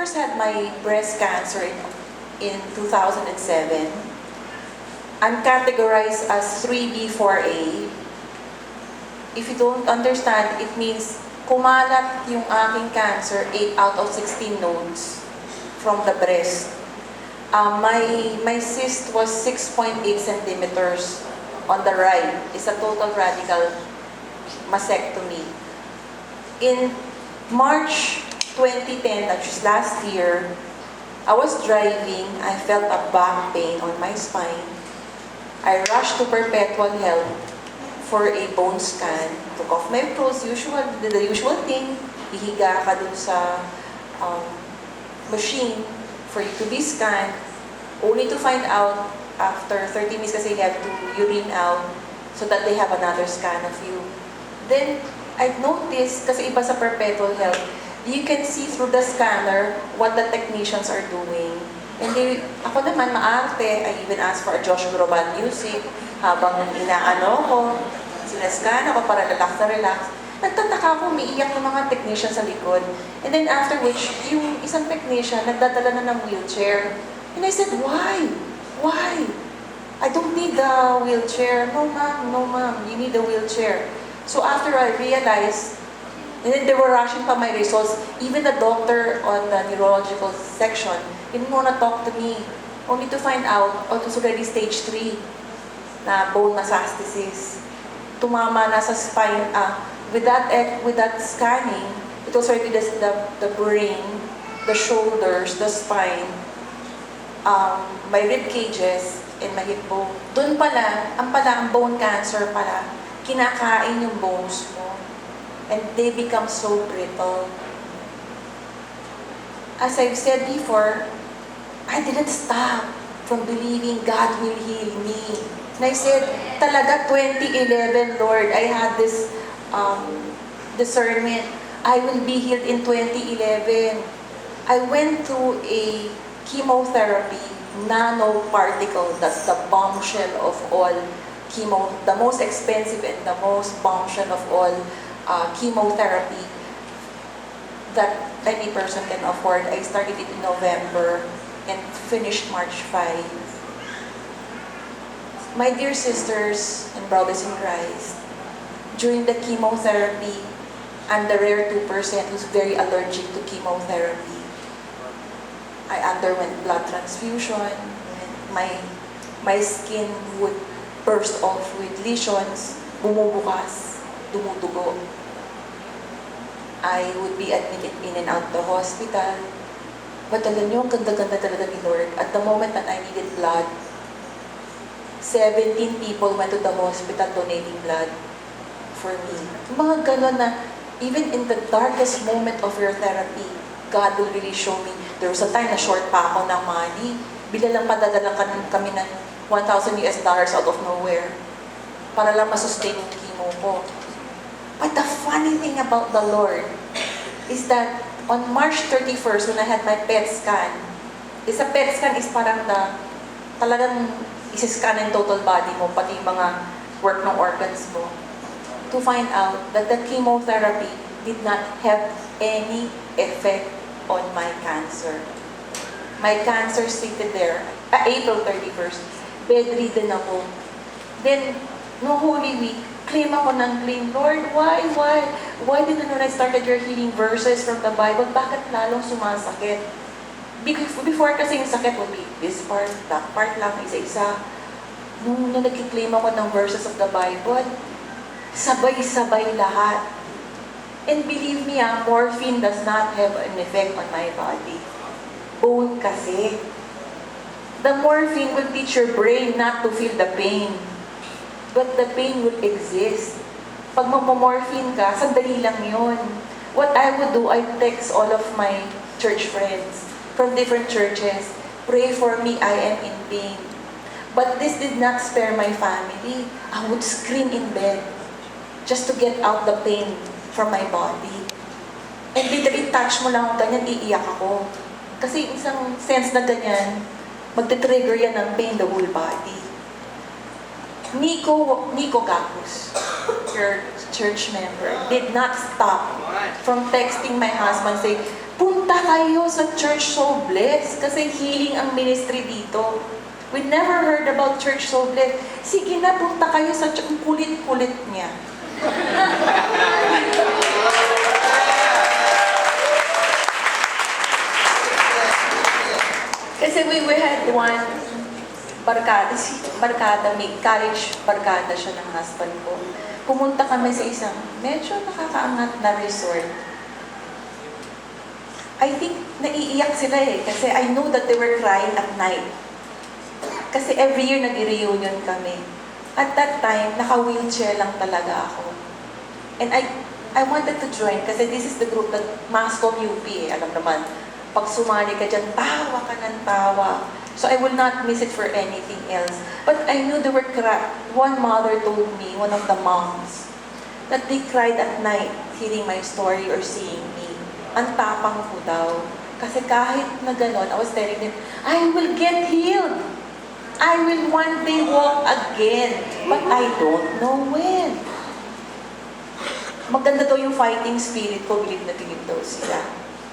first had my breast cancer in 2007. I'm categorized as 3B4A. If you don't understand, it means kumalat yung aking cancer 8 out of 16 nodes from the breast. My cyst was 6.8 centimeters on the right. It's a total radical mastectomy. In March 2010, that was last year, I was driving. I felt a back pain on my spine. I rushed to Perpetual Health for a bone scan. Took off my clothes, the usual thing. Ihiga ka dun sa machine for you to be scanned. Only to find out after 30 minutes kasi you have to urine out so that they have another scan of you. Then, I've noticed, kasi iba sa Perpetual Health, you can see through the scanner what the technicians are doing. And ako naman, maarte, I even asked for a Josh Groban music habang inaano ko, sinascan ako para relax na relax. Nagtataka ako, umiiyak ng mga technicians sa likod. And then after which, yung isang technician, nagdadala na ng wheelchair. And I said, why? Why? I don't need the wheelchair. No ma'am, you need the wheelchair. So after I realized, and then they were rushing pa my results. Even the doctor on the neurological section didn't want to talk to me. Only to find out, it was already stage 3 na bone metastasis. Tumama na sa spine. With that scanning, it was already the brain, the shoulders, the spine, my rib cages, and my hip bone. Doon pala, ang bone cancer pala, kinakain yung bones mo. And they become so brittle. As I've said before, I didn't stop from believing God will heal me. And I said, talaga 2011, Lord, I had this discernment. I will be healed in 2011. I went through a chemotherapy, nanoparticle, that's the bombshell of all chemo, the most expensive and the most bombshell of all chemotherapy that any person can afford. I started it in November and finished March 5. My dear sisters and brothers in Christ, during the chemotherapy, I'm the rare 2% who's very allergic to chemotherapy. I underwent blood transfusion. My skin would burst off with lesions, bumubukas, dumudugo. I would be admitted in and out the hospital. But alam niyo, ang ganda-ganda talaga ni Lord. At the moment that I needed blood, 17 people went to the hospital donating blood for me. Mga ganon na, even in the darkest moment of your therapy, God will really show me. There was a time na short pa ako ng money. Bila lang padadala kami ng $1,000 out of nowhere para lang masustain yung chemo ko. But the funny thing about the Lord is that on March 31st, when I had my PET scan, a PET scan is parang talagang isi-scan yung total body mo, pati yung mga work ng organs mo, to find out that the chemotherapy did not have any effect on my cancer. My cancer stayed there, April 31st, bedridden ako. Then, no Holy Week, claim ako ng claim, Lord, why? Why didn't when I started your healing verses from the Bible, bakit lalong sumasakit? Before kasi yung sakit would be this part, that part lang, isa-isa. Nung nag-claim ako ng verses of the Bible, sabay-sabay lahat. And believe me, morphine does not have an effect on my body. Bone kasi. The morphine will teach your brain not to feel the pain. But the pain will exist. Pag magmamorphine ka, sandali lang yun. What I would do, I text all of my church friends from different churches, pray for me, I am in pain. But this did not spare my family. I would scream in bed just to get out the pain from my body. And literally touch mo lang ako ganyan, iiyak ako. Kasi isang sense na ganyan, magte-trigger yan ng pain the whole body. Nico Gacus, your church member, did not stop from texting my husband saying, punta kayo sa Church So Blessed kasi healing ang ministry dito. We never heard about Church So Blessed. Sige na, punta kayo sa church. Ang kulit-kulit niya. Kasi we had one barkada, may college barkada siya ng husband ko. Pumunta kami sa isang medyo nakakaangat na resort. I think naiiyak sila kasi I know that they were crying at night. Kasi every year nag-reunion kami. At that time, naka-wheelchair lang talaga ako. And I wanted to join kasi this is the group that Mascom UP alam naman. Pag sumali ka dyan, tawa ka ng tawa. So I will not miss it for anything else. But I knew they were one mother told me, one of the moms, that they cried at night hearing my story or seeing me. Ang tapang ko daw. Kasi kahit na gano'n, I was telling them, I will get healed. I will one day walk again. But I don't know when. Maganda daw yung fighting spirit ko, bilib na bilib daw sila.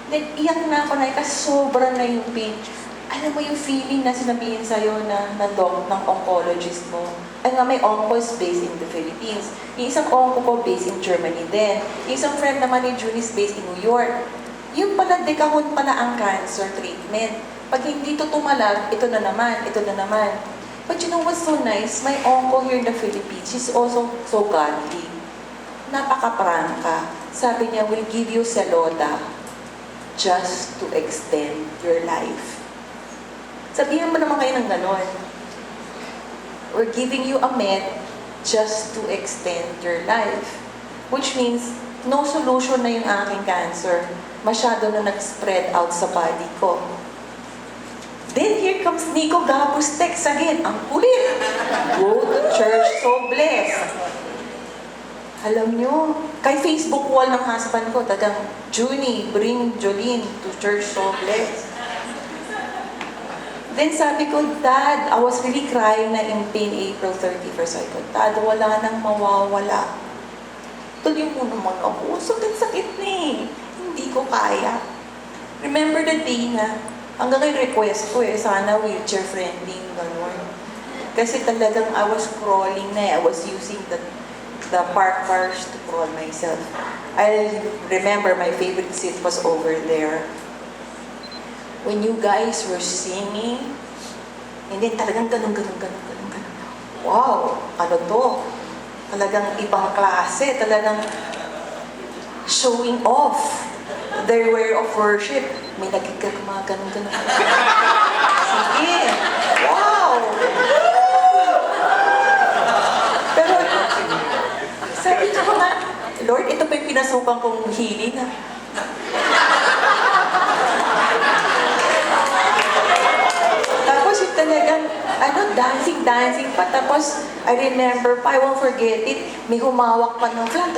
Then, iyak na ako na kasi sobra na yung pain. Alam mo yung feeling na sinabihin sa'yo ng oncologist mo. Ay nga, may onco is based in the Philippines. Yung isang onco ko based in Germany din. Yung isang friend naman ni June is based in New York. Yung pala, dekahon pala ang cancer treatment. Pag hindi ito tumalag, ito na naman, ito na naman. But you know what's so nice? My onco here in the Philippines, she's also so godly. Napaka-prangka. Sabi niya, we'll give you Seloda just to extend your life. Sabihin mo naman kayo ng ganon. We're giving you a med just to extend your life. Which means, no solution na yung aking cancer. Masyado na nag-spread out sa body ko. Then here comes Nico Gabus text again. Ang kulit. Go to Church So Blessed. Alam nyo, kay Facebook wall ng husband ko, tagang, Junie, bring Jolene to Church So Blessed. Then sabi ko, Dad, I was really crying na in pain April 31st. Sabi ko, Dad, wala nang mawawala. Tuloy mo naman ako. Sakit-sakit na eh. Hindi ko kaya. Remember the day na, hanggang kay request ko sana wheelchair friendly, gano'n. Kasi talagang I was crawling na I was using the park cars to crawl myself. I remember my favorite seat was over there. When you guys were singing, and then talagang ganun. Wow, ano to? Talagang ibang klase, talagang showing off their way of worship. May nagigag mga ganun. Sige, wow! Pero, sabi ko nga, Lord, ito pa yung pinasukan kong healing, ha? Tapos yung talagang, dancing pa. Tapos, I remember pa, I won't forget it, may humawak pa ng flag.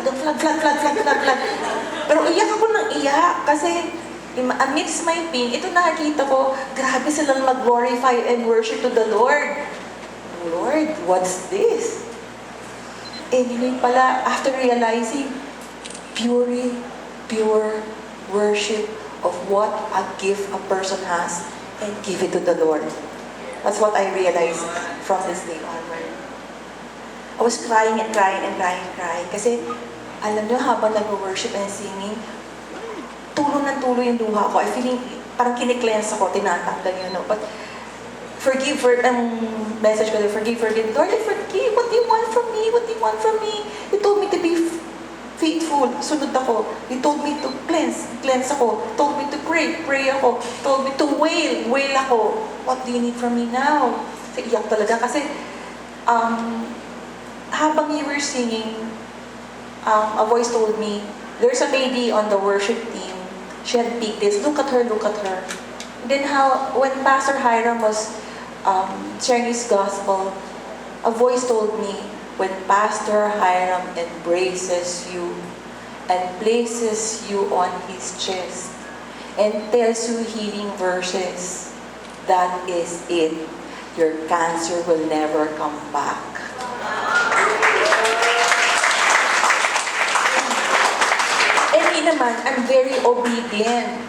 Pero iyak ako ng iyak kasi amidst my pain, ito nakikita ko, grabe silang mag-glorify and worship to the Lord. Lord, what's this? And yun pala, after realizing, pure worship of what a gift a person has and give it to the Lord. That's what I realized from this day onward. I was crying. Kasi, alam niyo, habang nag-worship and singing, tulo yung luha ko. I feeling, parang kine-cleanse ako, tinatanggal yun. No? But, message ko, forgive. Lord, I forgive. What do you want from me? You told me to be faithful. Sunod ako. You told me to cleanse ako. Told me to pray ako. Told me to wail ako. What do you need from me now? So, iyak talaga. Kasi, habang you were singing, a voice told me, there's a lady on the worship team. She had pigtails. Look at her. And then when Pastor Hiram was sharing his gospel, a voice told me, when Pastor Hiram embraces you and places you on his chest and tells you healing verses, that is it. Your cancer will never come back. And me naman, I'm very obedient.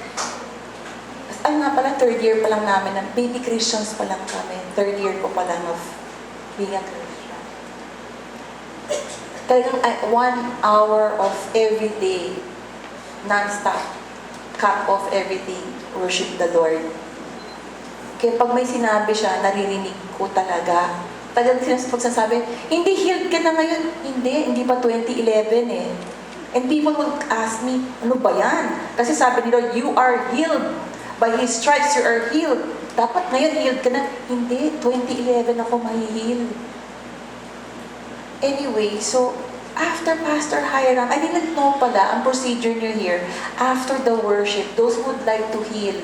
nga pala, third year pa lang namin, baby Christians pa lang kami. Third year ko pa lang of being a Christian. Talagang 1 hour of every day, non-stop, cut off everything, worship the Lord. Kaya pag may sinabi siya, naririnig ko talaga. Talagang pagsasabi, hindi healed ka na ngayon. Hindi pa 2011 eh. And people would ask me, ano ba yan? Kasi sabi nila, you are healed. By His stripes, you are healed. Dapat ngayon healed ka na. Hindi, 2011 ako mahihil. Anyway, so, after Pastor Hiram, I didn't know pala, ang procedure niyo here, after the worship, those who would like to heal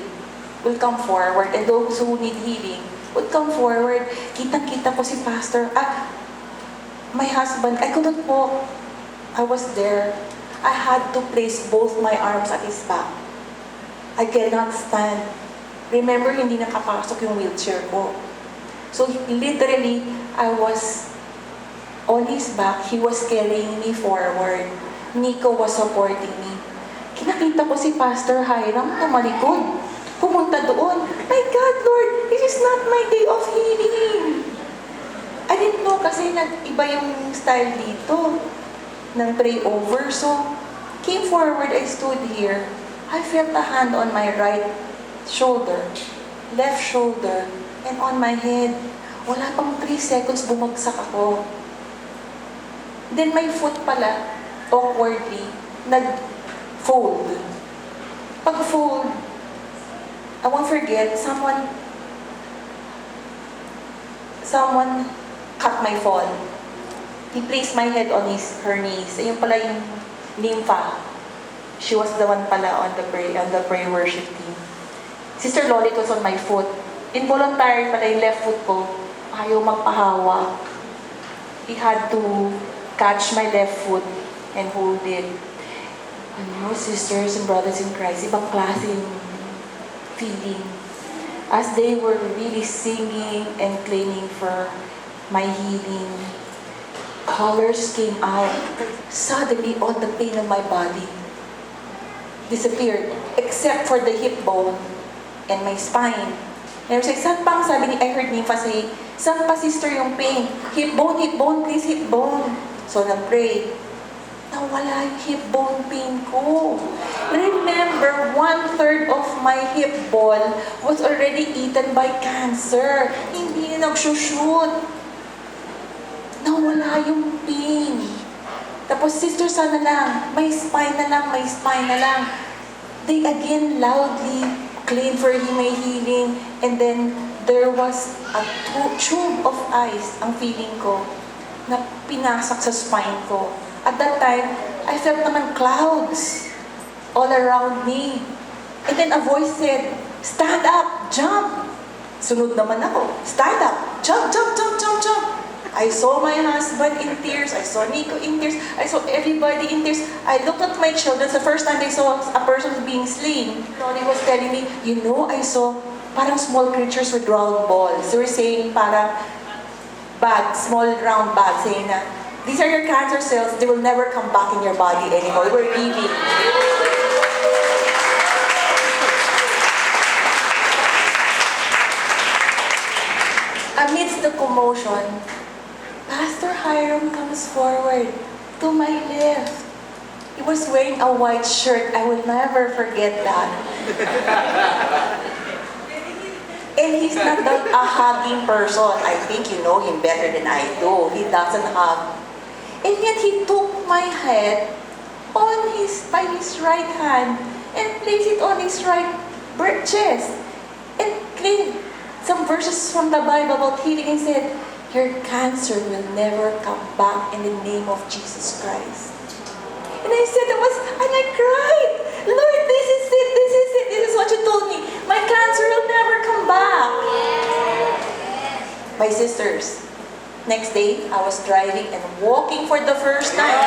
will come forward, and those who need healing would come forward. Kitang-kita ko si Pastor. My husband, I couldn't walk. I was there. I had to place both my arms at his back. I cannot stand. Remember, hindi nakapasok yung wheelchair ko. So, literally, I was on his back. He was carrying me forward. Nico was supporting me. Kinakita ko si Pastor Hiram tumalikod. Pumunta doon. My God, Lord, this is not my day of healing. I didn't know kasi nag-iba yung style dito ng pray over. So, came forward, I stood here. I felt a hand on my right shoulder, left shoulder, and on my head. Wala pang 3 seconds, bumagsak ako. Then my foot pala, awkwardly, nag-fold. Pag-fold, I won't forget, someone cut my fall. He placed my head on her knees. Ayun pala yung nympha. She was the one pala on the prayer worship team. Sister Lolit was on my foot. Involuntary pala yung left foot ko. Ayaw magpahawak. He had to catch my left foot and hold it. Ano, sisters and brothers in Christ, ibang klase yung feeling. As they were really singing and claiming for my healing, colors came out. Suddenly, all the pain of my body disappeared, except for the hip bone and my spine. And I was like, saan pa? Sabi I heard Nympha say, saan pa, sister, yung pain? Hip bone, please, hip bone. So, nag-pray. Nawala yung hip bone pain ko. Remember, 1/3 of my hip bone was already eaten by cancer. Hindi na nagsushoot. Nawala yung pain. Tapos, sister, sana lang, may spine na lang. They again loudly claimed for my healing, and then there was a tube of ice, ang feeling ko, na pinasak sa spine ko. At that time, I felt naman clouds all around me. And then a voice said, stand up, jump. Sunod naman ako, stand up, jump. I saw my husband in tears. I saw Nico in tears. I saw everybody in tears. I looked at my children. The first time I saw a person being slain, Ronnie was telling me, I saw parang small creatures with round balls. They were saying parang bags, small round bags, saying na, these are your cancer cells. They will never come back in your body anymore. We're leaving. Amidst the commotion, Pastor Hiram comes forward to my left. He was wearing a white shirt. I will never forget that. And he's not a hugging person. I think you know him better than I do. He doesn't hug. And yet he took my head by his right hand and placed it on his right chest and claimed some verses from the Bible about healing and said, your cancer will never come back in the name of Jesus Christ. And I said, and I cried, Lord, this is it. This is what you told me. My cancer will never come back. My sisters, next day, I was driving and walking for the first time.